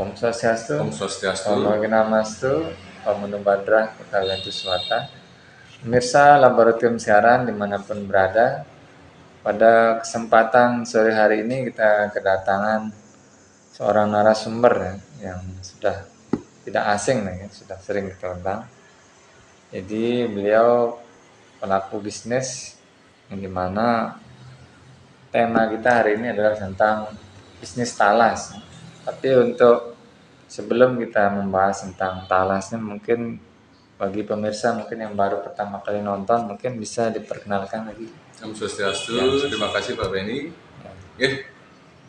Om Swastiastu, Om Swastiastu. Om Namastu, Om Namo Buddhaya, Bhagavato Swata. Pemirsa Laboratorium Siaran dimanapun berada, pada kesempatan sore hari ini kita kedatangan seorang narasumber yang sudah tidak asing, sudah sering kita undang. Jadi beliau pelaku bisnis yang dimana tema kita hari ini adalah tentang bisnis talas. Tapi untuk sebelum kita membahas tentang talasnya, mungkin bagi pemirsa mungkin yang baru pertama kali nonton, mungkin bisa diperkenalkan lagi. Om Swastiastu. Terima kasih Pak Benny.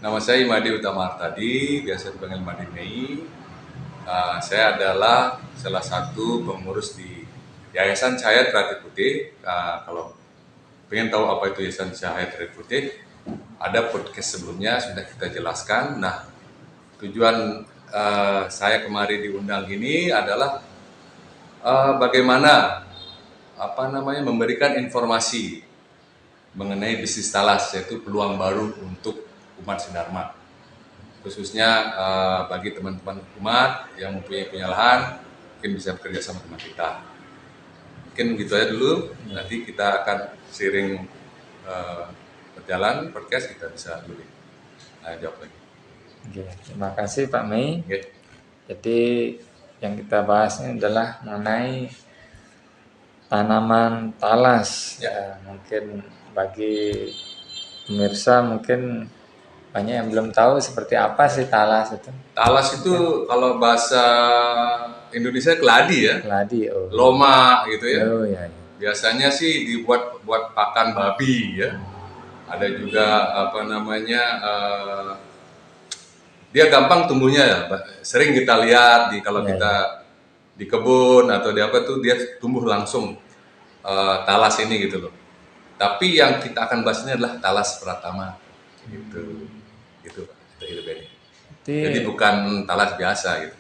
Nama saya Imadi Utama Artadi, biasa dipanggil Madi Mei. Saya adalah salah satu pengurus di Yayasan Cahaya Teratai Putih. Kalau pengen tahu apa itu Yayasan Cahaya Teratai Putih, ada podcast sebelumnya sudah kita jelaskan. Nah, tujuan saya kemari diundang ini adalah bagaimana memberikan informasi mengenai bisnis talas, yaitu peluang baru untuk umat Sinarma, khususnya bagi teman-teman umat yang punya lahan, mungkin bisa bekerja sama dengan kita. Mungkin gitu aja dulu, nanti kita akan sharing berjalan podcast, kita bisa lebih jawab lagi. Oke, terima kasih Pak Mei. Jadi yang kita bahasnya adalah mengenai tanaman talas. Mungkin bagi pemirsa mungkin banyak yang belum tahu seperti apa sih talas itu. Talas itu kalau bahasa Indonesia keladi ya. Keladi, Loma gitu ya. Ya. Biasanya sih dibuat buat pakan babi ya. Ada juga dia gampang tumbuhnya ya. Sering kita lihat kalau kita di kebun atau di apa tuh dia tumbuh langsung talas ini gitu loh. Tapi yang kita akan bahas ini adalah talas pratama gitu. Itu ini. Jadi bukan talas biasa gitu.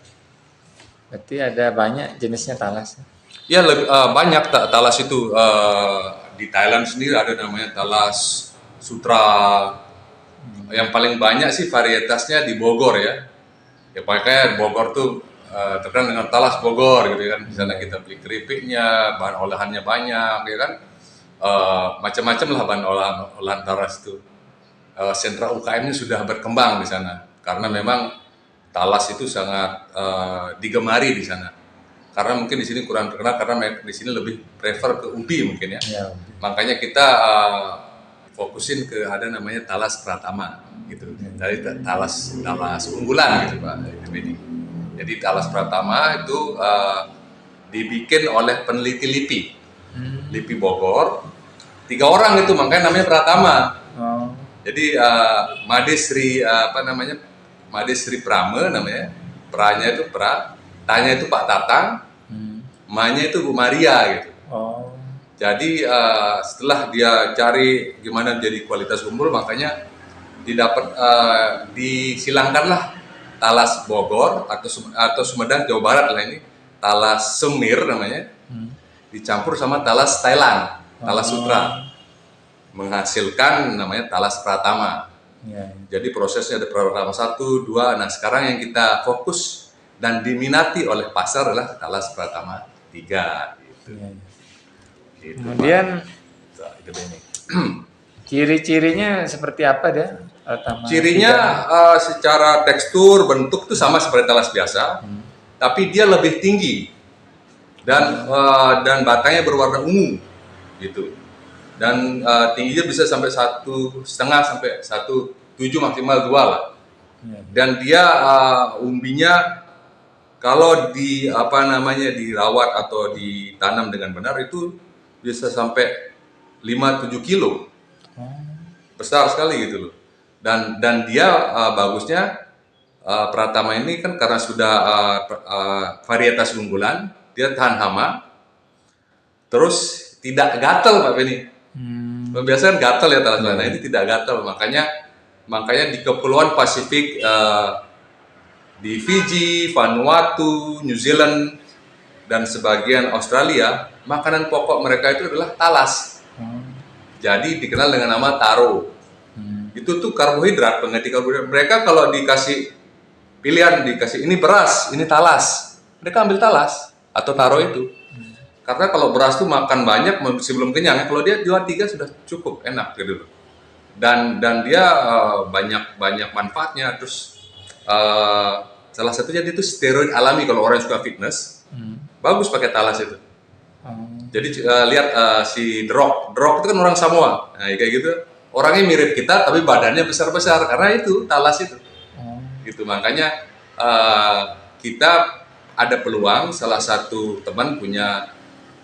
Berarti ada banyak jenisnya talas. Ya banyak talas itu di Thailand sendiri ada namanya talas sutra. Yang paling banyak sih varietasnya di Bogor ya. Ya pakai Bogor tuh terkenal dengan talas Bogor gitu kan. Di sana kita beli keripiknya, bahan olahannya banyak ya kan. Macam-macam lah bahan olahan talas itu. Sentra UKM-nya sudah berkembang di sana karena memang talas itu sangat digemari di sana. Karena mungkin di sini kurang terkenal karena di sini lebih prefer ke umbi mungkin ya. Makanya kita fokusin ke ada namanya talas pratama gitu. Dari talas unggulan gitu Pak. Jadi talas pratama itu dibikin oleh peneliti LIPI Bogor. 3 orang itu makanya namanya pratama. Jadi Made Sri Prame namanya. Pranya itu pra, tanya itu Pak Tatang, Ma-nya itu Bu Maria gitu. Jadi setelah dia cari gimana jadi kualitas unggul, makanya disilangkanlah talas Bogor atau Sumedang Jawa Barat lah ini, talas Semir namanya, dicampur sama talas Thailand, talas Sutra, menghasilkan namanya talas Pratama. Jadi prosesnya ada Pratama 1, 2, nah sekarang yang kita fokus dan diminati oleh pasar adalah talas Pratama 3 gitu. Kemudian ciri-cirinya seperti apa dia? Cirinya secara tekstur, bentuk itu sama seperti talas biasa, tapi dia lebih tinggi dan batangnya berwarna ungu gitu. Dan tingginya bisa sampai 1,5 sampai 1,7 maksimal 2 lah. Dan dia umbinya kalau dirawat atau ditanam dengan benar itu bisa sampai 5-7 kilo. Besar sekali gitu loh. Dan dia bagusnya Pratama ini kan karena sudah varietas unggulan, dia tahan hama. Terus tidak gatal Pak Benny. Biasanya kan gatal ya talas lain, ini tidak gatal. Makanya di Kepulauan Pasifik di Fiji, Vanuatu, New Zealand dan sebagian Australia, makanan pokok mereka itu adalah talas. Jadi dikenal dengan nama taro. Itu tuh karbohidrat, pengganti karbohidrat. Mereka kalau dikasih pilihan dikasih ini beras, ini talas. Mereka ambil talas atau taruh itu. Karena kalau beras tuh makan banyak sebelum kenyang ya. Kalau dia 2-3 sudah cukup enak gitu. Dan dia banyak manfaatnya. Terus salah satunya dia itu steroid alami kalau orang yang suka fitness. Bagus pakai talas itu. Jadi lihat si The Rock itu kan orang Samoa. Nah, kayak gitu. Orangnya mirip kita tapi badannya besar-besar karena itu talas itu. Gitu makanya kita ada peluang, salah satu teman punya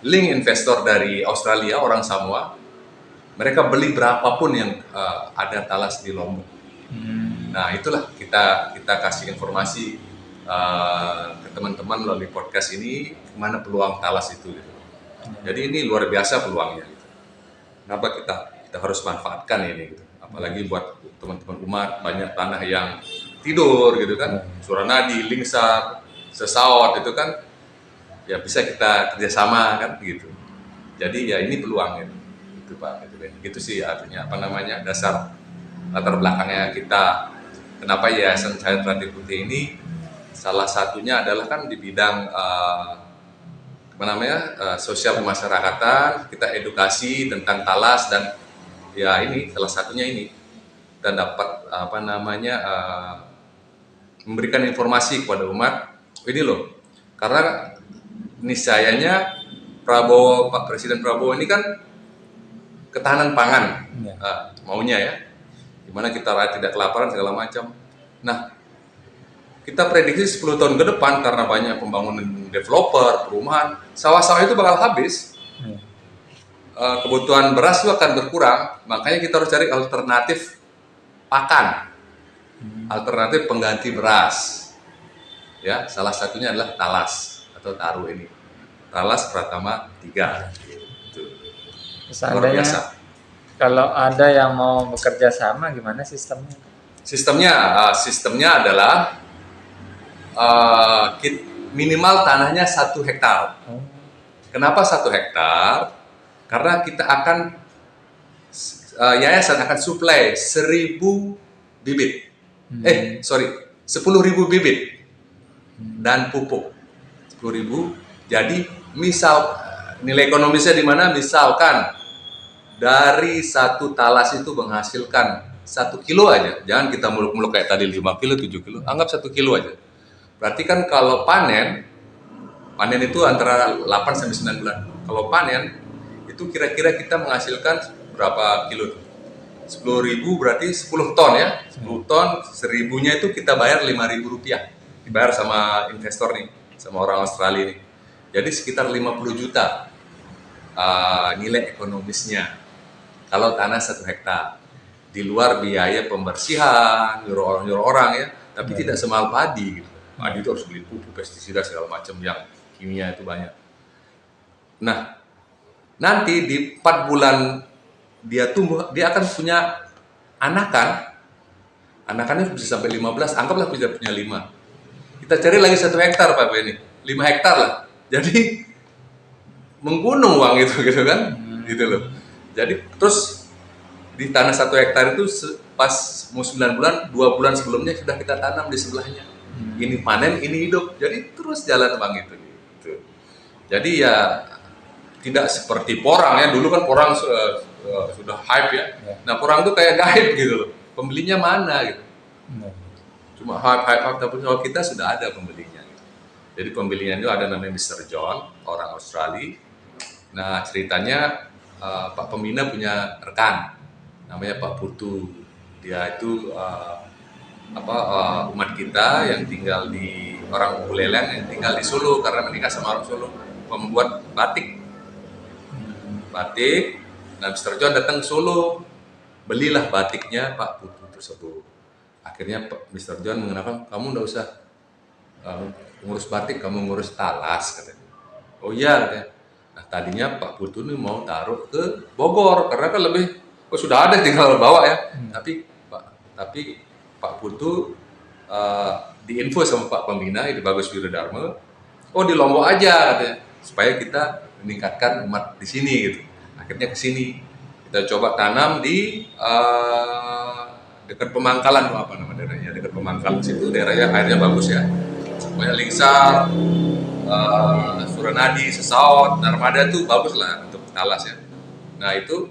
link investor dari Australia, orang Samoa, mereka beli berapapun yang ada talas di Lombok. Nah itulah kita kasih informasi ke teman-teman melalui podcast ini mana peluang talas itu. Gitu. Jadi ini luar biasa peluangnya. Gitu. Kenapa kita harus manfaatkan ini? Gitu. Apalagi buat teman-teman umat banyak tanah yang tidur gitu kan, Suranadi, Lingsar, Sesaut itu kan ya bisa kita kerjasama kan gitu. Jadi ya ini peluangnya itu Pak. Gitu sih artinya apa namanya dasar latar belakangnya kita kenapa Yayasan Cahaya Terati Putih ini salah satunya adalah kan di bidang sosial kemasyarakatan, kita edukasi tentang talas dan ya ini salah satunya ini dan dapat memberikan informasi kepada umat ini loh karena niscayanya Pak Presiden Prabowo ini kan ketahanan pangan maunya ya dimana kita rakyat tidak kelaparan segala macam. Nah kita prediksi 10 tahun ke depan karena banyak pembangunan developer perumahan sawah-sawah itu bakal habis kebutuhan beras itu akan berkurang makanya kita harus cari alternatif pakan alternatif pengganti beras ya salah satunya adalah talas atau taruh ini talas Pratama 3 gitu. Luar biasa. Kalau ada yang mau bekerja sama gimana sistemnya? Sistemnya adalah minimal tanahnya 1 hektar. Kenapa 1 hektar? Karena kita akan yayasan akan suplai 1.000 bibit. 10.000 bibit dan pupuk 10.000. Jadi misal nilai ekonomisnya di mana? Misalkan dari 1 talas itu menghasilkan 1 kilo aja. Jangan kita muluk-muluk kayak tadi 5 kilo, 7 kilo. Anggap 1 kilo aja. Berarti kan kalau panen itu antara 8 sampai 9 bulan. Kalau panen itu kira-kira kita menghasilkan berapa kilo? 10.000 berarti 10 ton ya. 10 ton, 1.000-nya itu kita bayar Rp5.000. Dibayar sama investor nih, sama orang Australia nih. Jadi sekitar 50 juta nilai ekonomisnya. Kalau tanah 1 hektar. Di luar biaya pembersihan, nyuruh orang ya. Tapi tidak semahal padi gitu. Padi itu harus beli pupuk, pestisida segala macam yang kimia itu banyak. Nah, nanti di 4 bulan dia tumbuh, dia akan punya anakannya bisa sampai 15, anggaplah bisa punya 5. Kita cari lagi 1 hektar Pak ini, 5 hektar lah. Jadi menggunung uang itu gitu kan, gitu loh. Jadi terus di tanah 1 hektar itu pas mau 9 bulan, 2 bulan sebelumnya sudah kita tanam di sebelahnya. Ini panen, ini hidup. Jadi terus jalan Bang itu. Gitu. Jadi ya tidak seperti porang ya. Dulu kan porang sudah hype ya. Nah porang itu kayak gaib gitu loh. Pembelinya mana gitu. Cuma hype, tapi kalau kita sudah ada pembelinya. Gitu. Jadi pembelinya itu ada namanya Mr. John, orang Australia. Nah ceritanya Pak Pembina punya rekan, namanya Pak Putu. Dia itu umat kita yang tinggal di orang Buleleng yang tinggal di Solo karena menikah sama orang Solo, membuat batik. Nah Mr. John datang ke Solo, belilah batiknya Pak Putu tersebut. Akhirnya Mr. John mengatakan, kamu nggak usah ngurus batik, kamu ngurus talas katanya. Oh iya katanya. Nah tadinya Pak Putu ini mau taruh ke Bogor karena kan lebih sudah ada tinggal bawa ya. Tapi Pak Putu diinfo sama Pak Pembina itu Bagus Wiradharma, di Lombok aja katanya, supaya kita meningkatkan umat di sini gitu. Akhirnya ke sini kita coba tanam di dekat Pemangkalan, dekat Mangkal situ daerahnya airnya bagus ya. Banyak Lingsar, Suranadi, Sesaut, Narmada tuh bagus lah untuk talas ya. Nah itu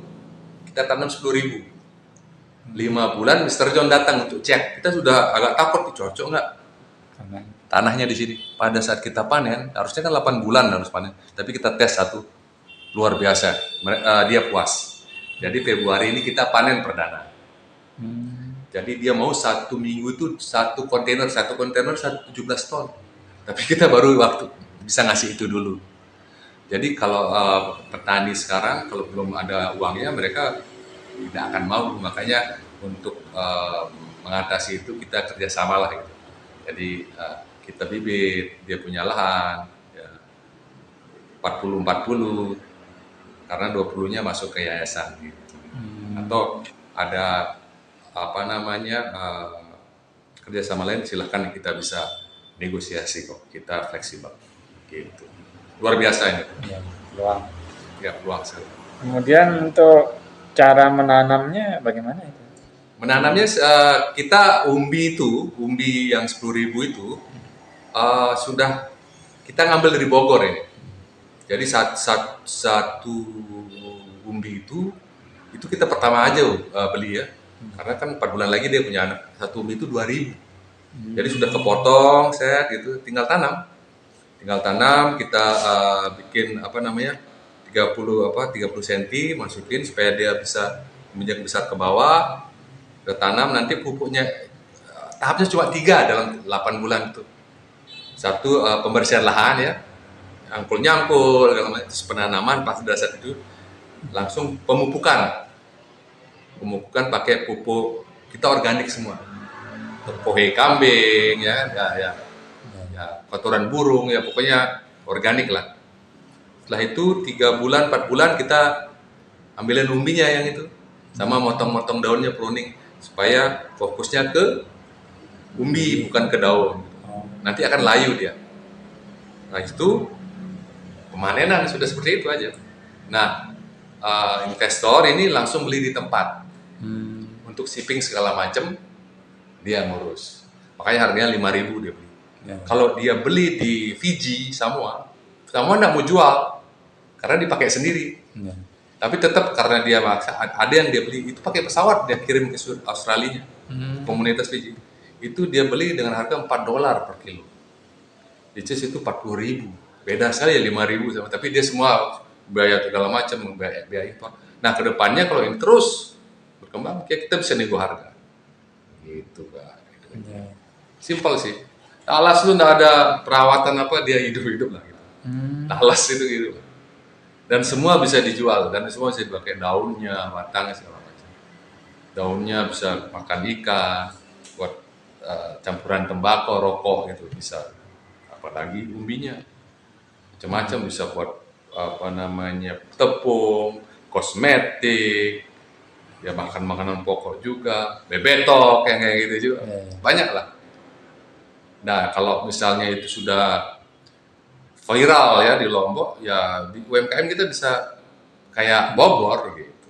kita tanam 10.000. 5 bulan Mr. John datang untuk cek. Kita sudah agak takut, cocok nggak Karena tanahnya di sini. Pada saat kita panen, harusnya kan 8 bulan harus panen. Tapi kita tes satu, luar biasa. Dia puas. Jadi Februari ini kita panen perdana. Jadi dia mau 1 minggu itu satu kontainer 17 ton. Tapi kita baru waktu bisa ngasih itu dulu. Jadi kalau petani sekarang kalau belum ada uangnya mereka tidak akan mau. Makanya untuk mengatasi itu kita kerjasama lah gitu. Jadi kita bibit, dia punya lahan ya, 40-40 karena 20-nya masuk ke yayasan gitu. Atau ada apa namanya kerjasama lain silahkan kita bisa negosiasi kok, kita fleksibel gitu. Luar biasa ini ya, peluang. ya, peluang sekali. Kemudian untuk cara menanamnya bagaimana itu? Menanamnya kita umbi yang 10.000 itu sudah kita ngambil dari Bogor ini. Jadi satu umbi itu kita pertama aja beli ya. Karena kan 4 bulan lagi dia punya anak. Satu umbi itu 2.000. Jadi sudah kepotong, set gitu, tinggal tanam. Kita bikin apa namanya 30 cm masukin supaya dia bisa menjadi besar ke bawah. Kita tanam nanti pupuknya tahapnya cuma 3 dalam 8 bulan itu. Satu pembersihan lahan ya, nyangkul terus penanaman pas dasar itu langsung pemupukan pakai pupuk kita organik semua, pohe kambing ya kotoran burung ya, pokoknya organik lah. Setelah itu 3 bulan 4 bulan kita ambilin umbinya yang itu sama motong-motong daunnya, pruning supaya fokusnya ke umbi bukan ke daun. Nanti akan layu dia. Nah itu pemanenan sudah seperti itu aja. Nah investor ini langsung beli di tempat untuk shipping segala macam dia ngurus. Makanya harganya 5.000 dia beli. Ya. Kalau dia beli di Fiji, Samoa nggak mau jual karena dipakai sendiri. Ya. Tapi tetap karena dia maksa, ada yang dia beli itu pakai pesawat dia kirim ke Australia, komunitas Fiji. Itu dia beli dengan harga $4 per kilo. Which is itu 40.000. Beda sekali ya 5.000 sama, tapi dia semua biaya segala macam, biaya impor. Nah, kedepannya kalau ini terus berkembang, kita bisa nego harga. Gitu, Kak. Ya. Simpel sih. Talas itu nggak ada perawatan apa, dia hidup-hidup lah gitu. Talas itu gitu. Dan semua bisa dijual, dan semua bisa dipakai daunnya, batangnya segala macam. Daunnya bisa makan ikan, buat campuran tembakau, rokok gitu bisa. Apalagi umbinya, macam-macam bisa buat apa namanya tepung, kosmetik, ya makan makanan pokok juga, bebetok yang kayak gitu juga, banyak lah. Nah kalau misalnya itu sudah viral ya di Lombok, ya di UMKM kita bisa kayak Bogor gitu,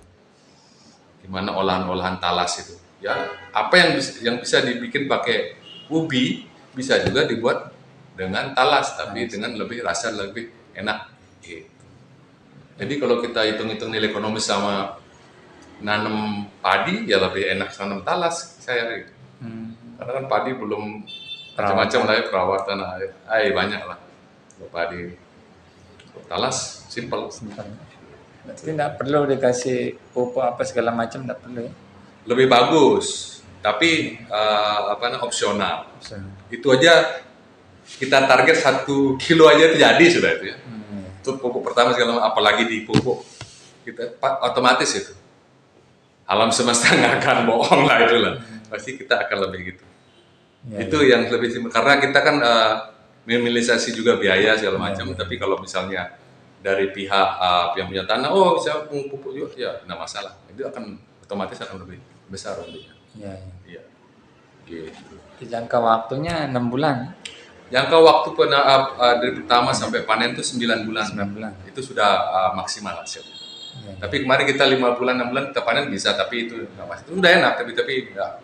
gimana olahan-olahan talas itu, ya apa yang bisa dibikin pakai ubi bisa juga dibuat dengan talas, tapi dengan lebih rasa lebih enak gitu. Jadi kalau kita hitung-hitung nilai ekonomis sama nanam padi, ya lebih enak nanam talas saya gitu. Karena kan padi belum macam-macam lah ya, perawatan air banyak lah. Kalau padi, talas simple. Berarti tidak perlu dikasih pupuk apa segala macam, tidak perlu ya? Lebih bagus, tapi opsional. Itu aja kita target 1 kilo aja itu jadi sudah itu ya. Itu pupuk pertama segala, apalagi di pupuk kita otomatis itu. Alam semesta nggak akan bohong lah itulah. Pasti kita akan lebih gitu. Ya, itu ya. Yang lebih simpel karena kita kan minimalisasi juga biaya segala macam. Tapi kalau misalnya dari pihak yang punya tanah, saya mau pupuk juga, ya nggak masalah. Itu akan otomatis akan lebih besar untuk. Iya. Gitu. Jangka waktunya 6 bulan. Jangka waktu dari pertama sampai panen itu 9 bulan. 9 bulan. Itu sudah maksimal hasilnya. Ya. Tapi kemarin kita 5 bulan 6 bulan kita panen bisa, tapi itu nggak masih. Itu udah enak, tapi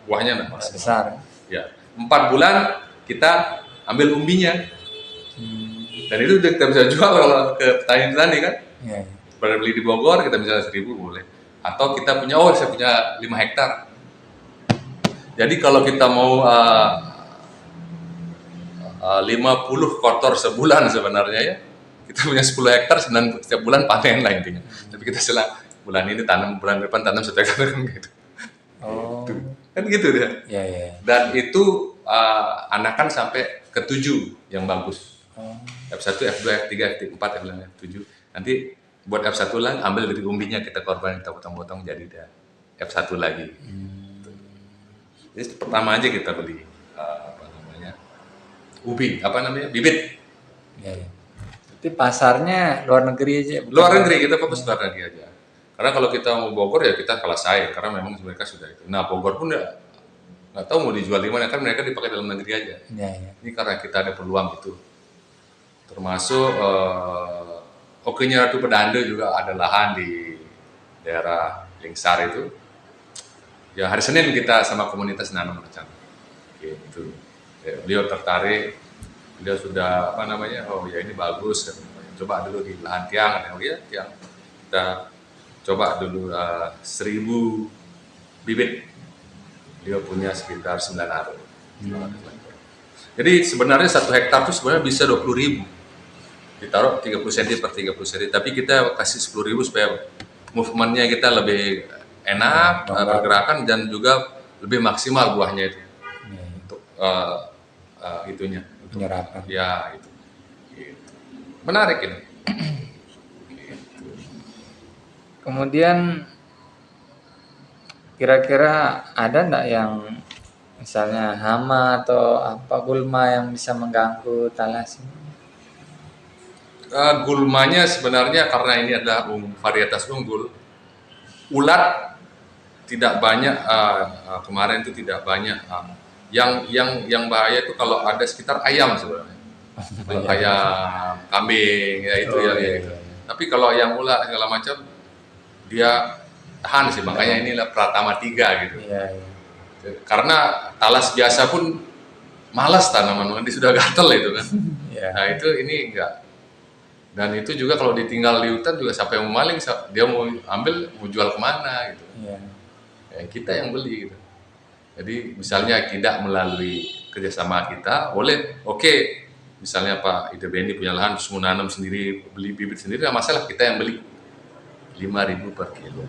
buahnya nggak besar. Ya. 4 bulan kita ambil umbinya. Dan itu kita bisa jual kalau ke petani-petani kan. Iya. Pada beli di Bogor kita bisa 1.000 boleh. Atau kita punya, saya punya 5 hektar. Jadi kalau kita mau 50 kotor sebulan sebenarnya ya, kita punya 10 hektar setiap bulan panen lah intinya. Tapi kita selang bulan ini tanam, bulan depan tanam 1 hektar kan gitu. Oh. Kan gitu deh. Iya, iya. Dan itu anakan sampai ke 7 yang bagus. Oh. F1, F2, F3, F4, F5, F7. Nanti buat F1 lagi ambil dari umbinya, kita korban, kita potong-potong jadi dia F1 lagi. Jadi pertama aja kita beli ubi, bibit. Iya, iya. Jadi pasarnya luar negeri aja. Luar negeri, kita fokus luar negeri aja. Karena kalau kita mau Bogor ya kita kalah saing, karena memang mereka sudah itu. Nah Bogor pun nggak tahu mau dijual di mana, kan mereka dipakai dalam negeri aja. Iya, iya. Ini karena kita ada peluang itu. Termasuk Oke-nya Ratu Pedanda juga ada lahan di daerah Lingsar itu. Ya hari Senin kita sama komunitas nanam rencana. Gitu. Ya, beliau tertarik, beliau sudah oh ya ini bagus, coba dulu di lahan Tiang, Tiang, kita coba dulu 1.000 bibit, beliau punya sekitar 9 ar. Jadi sebenarnya 1 hektar itu sebenarnya bisa 20.000, ditaruh 30 cm per 30 cm, tapi kita kasih 10.000 supaya movementnya kita lebih enak, pergerakan dan juga lebih maksimal buahnya itu. Untuk itunya, Penyerapan. Ya itu, gitu. Menarik ini. Gitu. Kemudian kira-kira ada enggak yang misalnya hama atau gulma yang bisa mengganggu talas ini? Gulmanya sebenarnya karena ini adalah varietas unggul, ulat tidak banyak. Kemarin itu tidak banyak. Yang bahaya itu kalau ada sekitar ayam sebenarnya. Kalau ayam, kambing, ya itu gitu. Tapi kalau yang ulat segala macam dia tahan sih, makanya inilah Pratama 3 gitu. Iya. Karena talas biasa pun malas tanaman, dia sudah gatel itu kan. Iya. Nah itu ini enggak. Dan itu juga kalau ditinggal di hutan juga siapa yang mau maling, dia mau ambil, mau jual kemana gitu. Iya. Ya, kita yang beli gitu. Jadi misalnya tidak melalui kerjasama kita, boleh, oke. Misalnya Pak Ide Beni punya lahan, terus mau nanam sendiri, beli bibit sendiri, nggak masalah, kita yang beli 5.000 per kilo.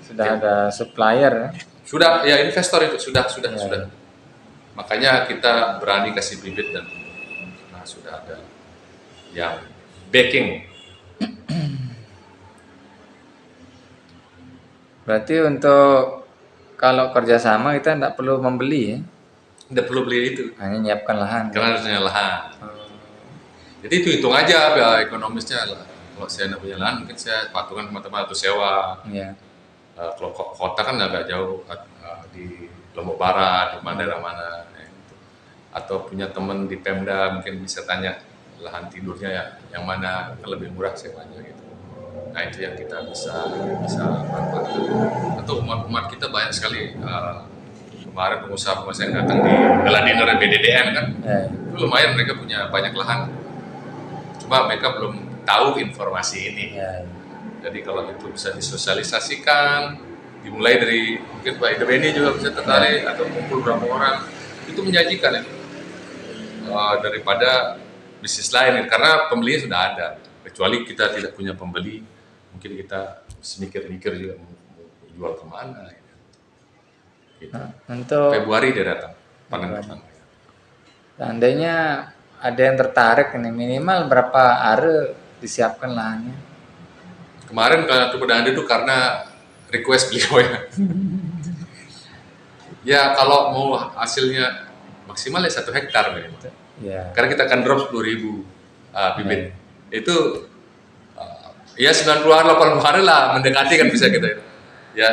Sudah ada supplier ya? Sudah, ya investor itu sudah. Makanya kita berani kasih bibit dan sudah ada yang backing. Berarti untuk kalau kerjasama kita tidak perlu membeli ya? Tidak perlu beli itu. Hanya menyiapkan lahan. Karena harusnya lahan. Jadi itu hitung aja ekonomisnya. Kalau saya tidak punya lahan, mungkin saya patungan teman-teman atau sewa. Iya. Kalau kota kan agak jauh, di Lombok Barat, di daerah mana. Atau punya teman di Pemda, mungkin bisa tanya lahan tidurnya yang mana lebih murah sewanya gitu. Nah itu yang kita bisa manfaatkan. Atau umat kita banyak sekali. Kemarin pengusaha yang datang di gala dinner BDDN kan, itu lumayan, mereka punya banyak lahan. Cuma mereka belum tahu informasi ini. Jadi kalau itu bisa disosialisasikan, dimulai dari mungkin Pak Ide Beni juga bisa tertarik, atau kumpul berapa orang, itu menjanjikan ya. Daripada bisnis lain, karena pembelinya sudah ada. Kecuali kita tidak punya pembeli, mungkin kita mikir-mikir juga mau jual kemana. Gitu. Untuk Februari dia datang panen depan. Seandainya ada yang tertarik ini, minimal berapa are disiapkan lahannya? Kemarin kalau Ratu Pedanda itu karena request beliau ya. Ya kalau mau hasilnya maksimal ya 1 hektar gitu. Ya. Karena kita akan drop 10.000 bibit. Itu ya 90-an 80-an lah mendekati kan bisa kita. Ya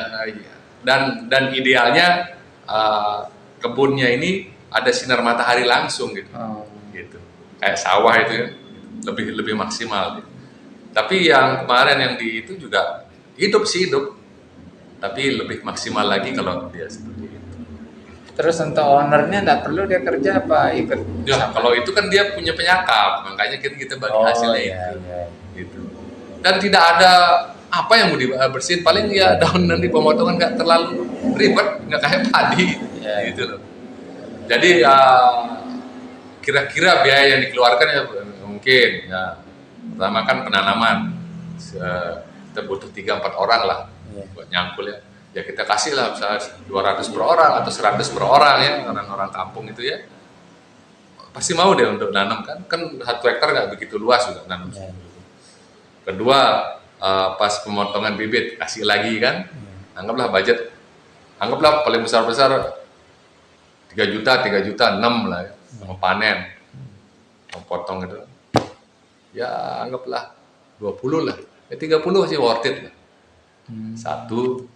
dan idealnya kebunnya ini ada sinar matahari langsung gitu. Gitu. Kayak sawah itu ya. Lebih maksimal gitu. Tapi yang kemarin yang di itu juga hidup, tapi lebih maksimal lagi kalau dia seperti itu. Terus untuk ownernya nggak perlu dia kerja apa ikut? Ya, kalau itu kan dia punya penyakap, makanya kita bagi Oh hasilnya iya itu. iya. Gitu. Dan tidak ada apa yang mau dibersihin, paling ya daun nanti pemotongan nggak terlalu ribet, nggak kayak padi, Iya. gitu loh. Jadi kira-kira biaya yang dikeluarkan ya mungkin ya pertama kan penanaman. Kita butuh 3-4 orang lah Iya. buat nyangkul ya. Ya kita kasih lah misalnya 200 per orang atau 100 per orang ya, orang-orang kampung itu ya. Pasti mau deh untuk nanam kan 1 hektar nggak begitu luas juga nanam. Iya. Kedua, pas pemotongan bibit kasih lagi kan, anggaplah budget, anggaplah paling besar-besar 3 juta 6 lah ya, mau panen, mau potong itu, ya anggaplah 20 lah, ya 30 masih worth it lah, 1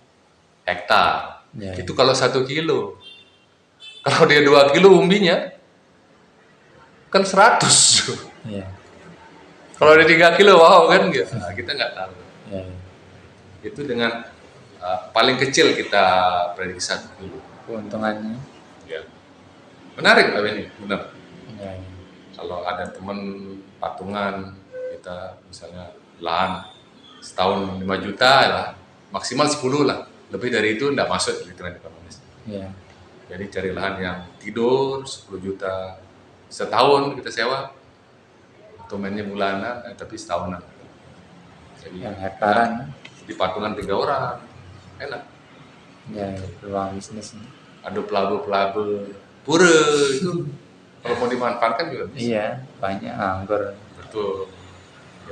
hektar, Ya. itu kalau 1 kilo, kalau dia 2 kilo umbinya, kan 100. Iya. Kalau ada 3 kilo, wow kan gitu. Nah, kita nggak tahu. Iya. Iya. Itu dengan paling kecil kita prediksi 1 kilo. Keuntungannya. Ya. Menarik Pak Benny, benar. Iya. Iya. Kalau ada teman patungan, kita misalnya lahan setahun 5 juta lah, maksimal 10 lah. Lebih dari itu nggak masuk di hitungan ekonomis. Iya. Jadi cari lahan yang tidur 10 juta. Setahun kita sewa, dokumennya bulanan, tapi setahunan. Jadi Yang hektaran. di patungan 3 orang, enak. Ya, peluang bisnis. Ada pelabu-pelabu pura itu kalau mau dimanfaatkan juga bisa. Iya, banyak anggur. Betul.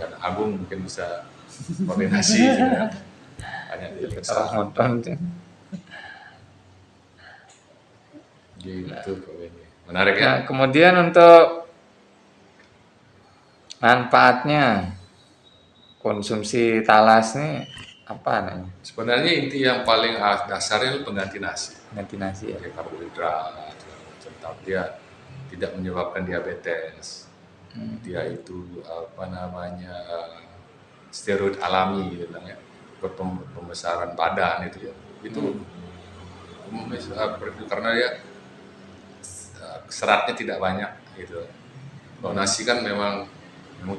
Ya, Agung mungkin bisa koordinasi juga. Banyak di Orang nonton tuh. gitu Pak Benny. Menarik ya. Nah, kemudian untuk manfaatnya konsumsi talas nih apa namanya? Sebenarnya inti yang paling dasarnya itu pengganti nasi. Ganti nasi ya. Dia karbohidrat, segala macam. Tapi dia tidak menyebabkan diabetes. Dia itu apa namanya steroid alami gitu ya, buat pembesaran badan itu ya. Itu karena dia seratnya tidak banyak gitu. Kalau nasi kan memang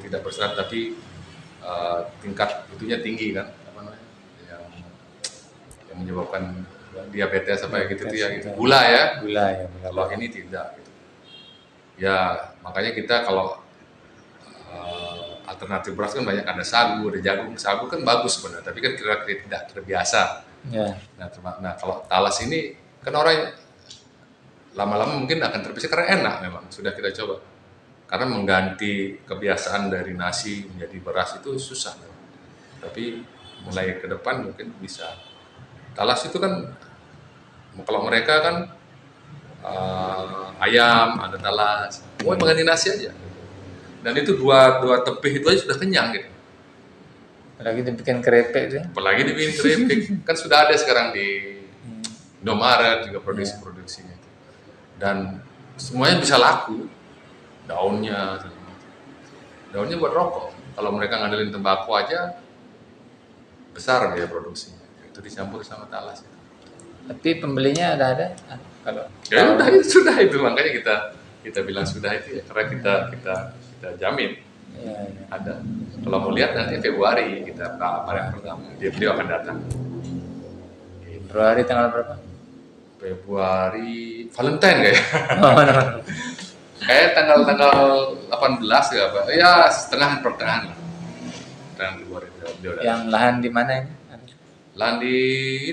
tidak berserat tapi tingkat itunya tinggi kan, apa namanya, yang menyebabkan diabetes apa gitu tuh ya, gitu. Gula ya. Gula ya, gula. Kalau ini tidak gitu. Ya makanya kita kalau alternatif beras kan banyak, ada sagu, ada jagung. Sagu kan bagus sebenarnya, tapi kan kira-kira tidak terbiasa. Ya. Nah kalau talas ini kan orang lama-lama mungkin akan terbiasa karena enak, memang sudah kita coba. Karena mengganti kebiasaan dari nasi menjadi beras itu susah. Tapi mulai ke depan mungkin bisa. Talas itu kan kalau mereka kan ayam ada talas, mau mengganti nasi aja. Dan itu dua tepih itu aja sudah kenyang gitu. Apalagi dibikin keripik tuh. Apalagi dibikin keripik, kan sudah ada sekarang di Indomaret juga produksinya. Dan semuanya bisa laku, daunnya buat rokok. Kalau mereka ngandelin tembakau aja besar biaya produksinya, itu dicampur sama talas. Tapi pembelinya ada kalau Ya sudah itu makanya kita bilang sudah itu ya, karena kita jamin ya, ya. ada. Kalau mau lihat nanti Februari kita panen pertama, beliau akan datang. Februari tanggal berapa? Februari Valentine kayak. Oh, no. Kayak tanggal 18 ya apa? Ya pertengahan lah. Pertengahan Februari beliau datang. Yang lahan di mana ini? Lahan di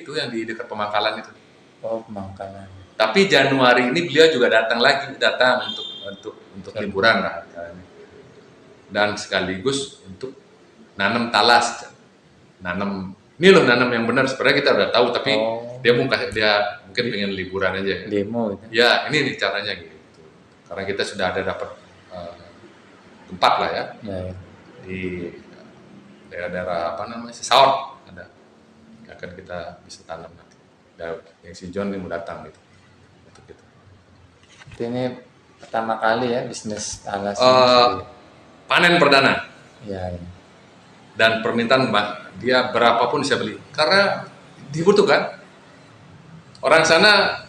itu yang di dekat Pemangkalan itu. Oh, Pemangkalan. Tapi Januari ini beliau juga datang untuk liburan lah. Dan sekaligus untuk nanam talas. Nanam yang benar, sebenarnya kita udah tahu, tapi dia mungkin pengen liburan aja. Demo gitu. Ya, ini nih caranya gitu. Karena kita sudah ada dapat tempat lah ya. Ya, ya. Di daerah-daerah apa namanya, Saut ada. Akan kita bisa tanam nanti. Dan yang si John ini mau datang gitu. Untuk itu. Ini pertama kali ya bisnis talas. Panen perdana. Ya, ya. Dan permintaan dia berapapun bisa beli karena dibutuhkan. Orang sana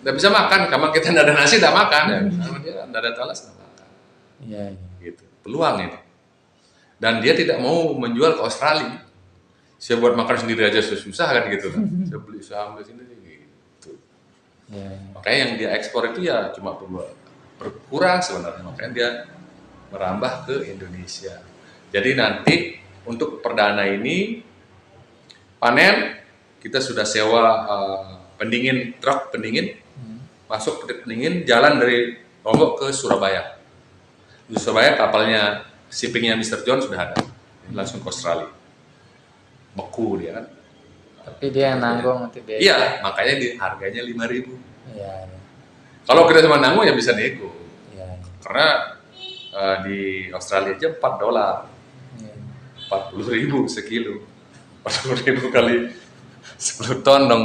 nggak bisa makan, karena kita nggak ada nasi nggak makan, ya. Karena dia nggak ada talas nggak makan. Iya, iya. Gitu. Peluang ini. Dan dia tidak mau menjual ke Australia. Saya buat makan sendiri aja susah kan gitu kan. Saya beli saham di sini gitu. Iya, iya. Makanya yang dia ekspor itu ya cuma berkurang sebenarnya. Makanya dia merambah ke Indonesia. Jadi nanti untuk perdana ini panen kita sudah sewa pendingin, truk pendingin, masuk ke pendingin, jalan dari Lombok ke Surabaya. Di Surabaya kapalnya shippingnya Mr. John sudah ada, langsung ke Australia. Beku dia kan. Tapi dia yang nanggung nanti biaya. Iya, makanya harganya 5.000. Iya, iya. Kalau kita cuma nanggung ya bisa nego. Iya, Karena di Australia aja $4, iya. 40.000 sekilo. 40.000 kali 10 ton dong.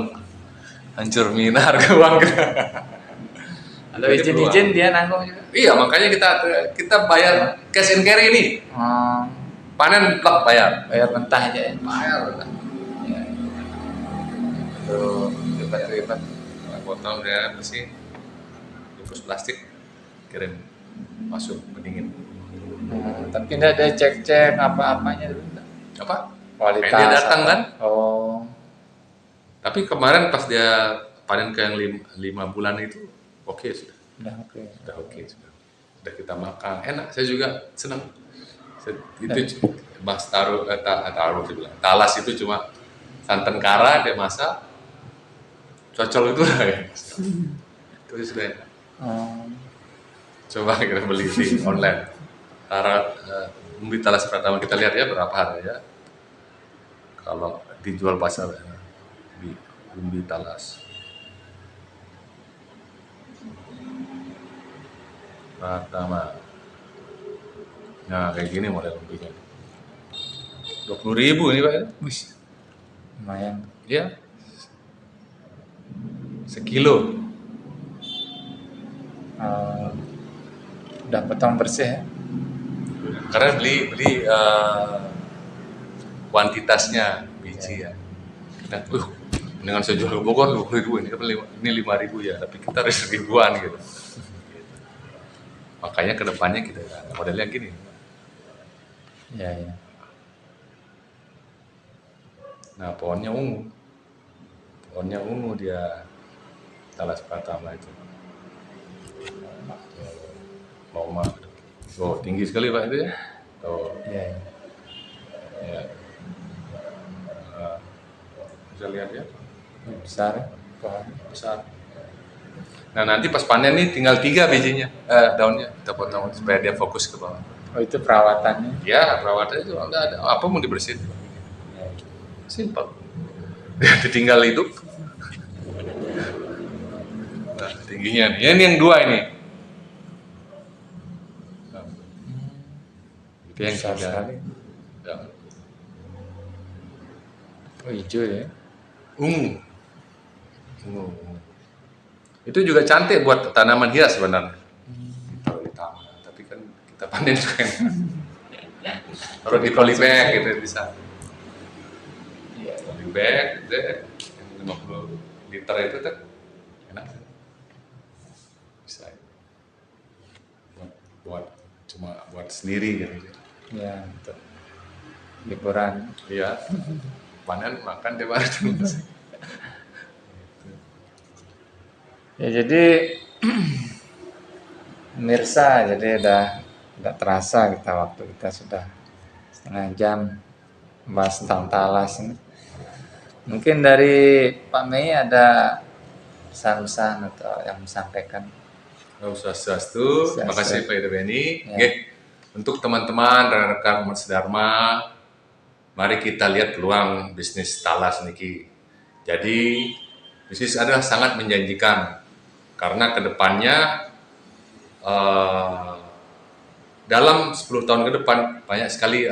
Hancur mina harga uang kita. Kalau izin-izin dia nanggung juga. Iya, makanya kita bayar cash and carry ini. Panen plak bayar. Bayar mentah aja ya. Bayar. Iya. Tuh, ribet-ribet. Potong dia bersih. Bungkus plastik kirim masuk pendingin. Tapi enggak ada cek-cek apa-apanya dulu. Apa? Kualitas. Dia datang kan? Oh. Tapi kemarin pas dia panen ke yang 5 bulan itu oke sudah. Udah oke. Udah oke sudah. Udah kita makan. Enak, saya juga senang. Itu Mas taruh sih bilang. Talas itu cuma santan kara dia masak. Cocol itu lah ya. Itu sudah enak. Coba kita beli di online. Umbi talas pertama kita lihat ya berapa harganya. Kalau dijual pasar di umbi talas. Pertama. Nah kayak gini model umbinya. 20.000 ini Pak. Wih. Lumayan. Iya. Sekilo. Udah potong bersih ya. Karena beli kuantitasnya biji ya. Nah, dengan saya jual ke Bogor 20.000 ini 5.000 ya, tapi kita harus ribuan gitu. Makanya kedepannya kita modelnya gini. Iya, iya. Nah pohonnya ungu dia talas pertama itu. Loma. Oh tinggi sekali Pak itu ya. Oh Iya, iya. ya. Bisa lihat ya. Besar ya, pohon. Besar. Nah nanti pas panen nih tinggal 3 bijinya, daunnya kita potong supaya dia fokus ke bawah. Oh itu perawatannya. Ya perawatannya itu nggak ada, apa mau dibersihin, simpel. Dia ditinggal hidup. Nah tingginya nih, ini yang 2 ini. Nah, itu yang Besar 3. sekali. Ya. Oh hijau ya. Ungu. Itu juga cantik buat tanaman hias sebenarnya. Taruh di taman, tapi kan kita panen juga. Taruh di polybag gitu bisa. Iya. Polybag, gitu, yang 50 liter itu kan enak. Bisa. Buat sendiri gitu. Iya, betul. Liburan. Iya. Panen makan tiap hari. Ya jadi pemirsa, jadi udah terasa waktu kita sudah setengah jam bahas tentang talas ini. Mungkin dari Pak Mei ada pesan-pesan atau yang disampaikan. Swastiastu. Terima kasih Pak Ida Beni. Ya. Untuk teman-teman dan rekan Umat Sedharma, mari kita lihat peluang bisnis talas niki. Jadi bisnis adalah sangat menjanjikan karena kedepannya dalam 10 tahun ke depan banyak sekali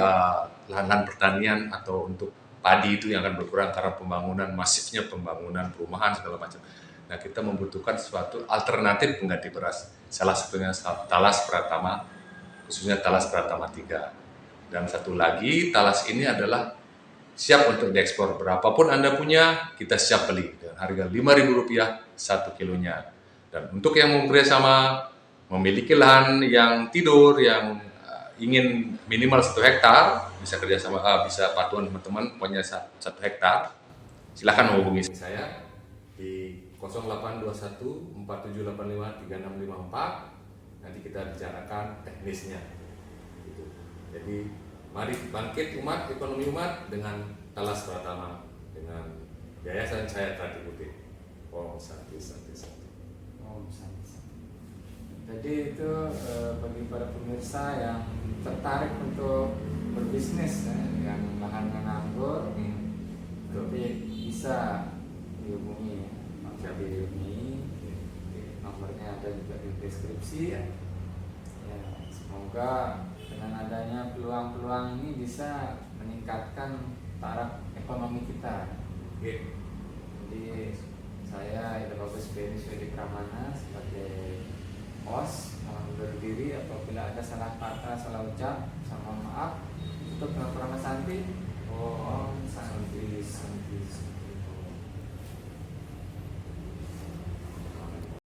lahan pertanian atau untuk padi itu yang akan berkurang karena masifnya pembangunan perumahan segala macam. Nah kita membutuhkan suatu alternatif pengganti beras. Salah satunya talas Pratama, khususnya talas Pratama 3. Dan satu lagi, talas ini adalah siap untuk diekspor. Berapapun Anda punya, kita siap beli. Dan harga Rp5.000 1 kilonya. Dan untuk yang mau bekerjasama memiliki lahan yang tidur yang ingin minimal 1 hektar, bisa kerjasama, bisa patungan teman-teman punya 1 hektar, silahkan menghubungi saya di 0821 4785 3654. Nanti kita bicarakan teknisnya. Gitu. Jadi mari bangkit umat, ekonomi umat dengan Talas Pratama, dengan Yayasan Cahaya Trati Putih. Om Santi Santi Santi. Oh, bisa. Jadi itu bagi para pemirsa yang tertarik untuk berbisnis yang lahannya nganggur, tapi bisa dihubungi, bisa dihubungi. Nomornya ada juga di deskripsi ya. Semoga dengan adanya peluang-peluang ini bisa meningkatkan taraf ekonomi kita. Jadi saya Ida Bagus Beni Swedi Pramana sebagai host mohon berdiri apabila ada salah kata, salah ucap, sama maaf. Untuk Pramana Santi. Om Santi Santi.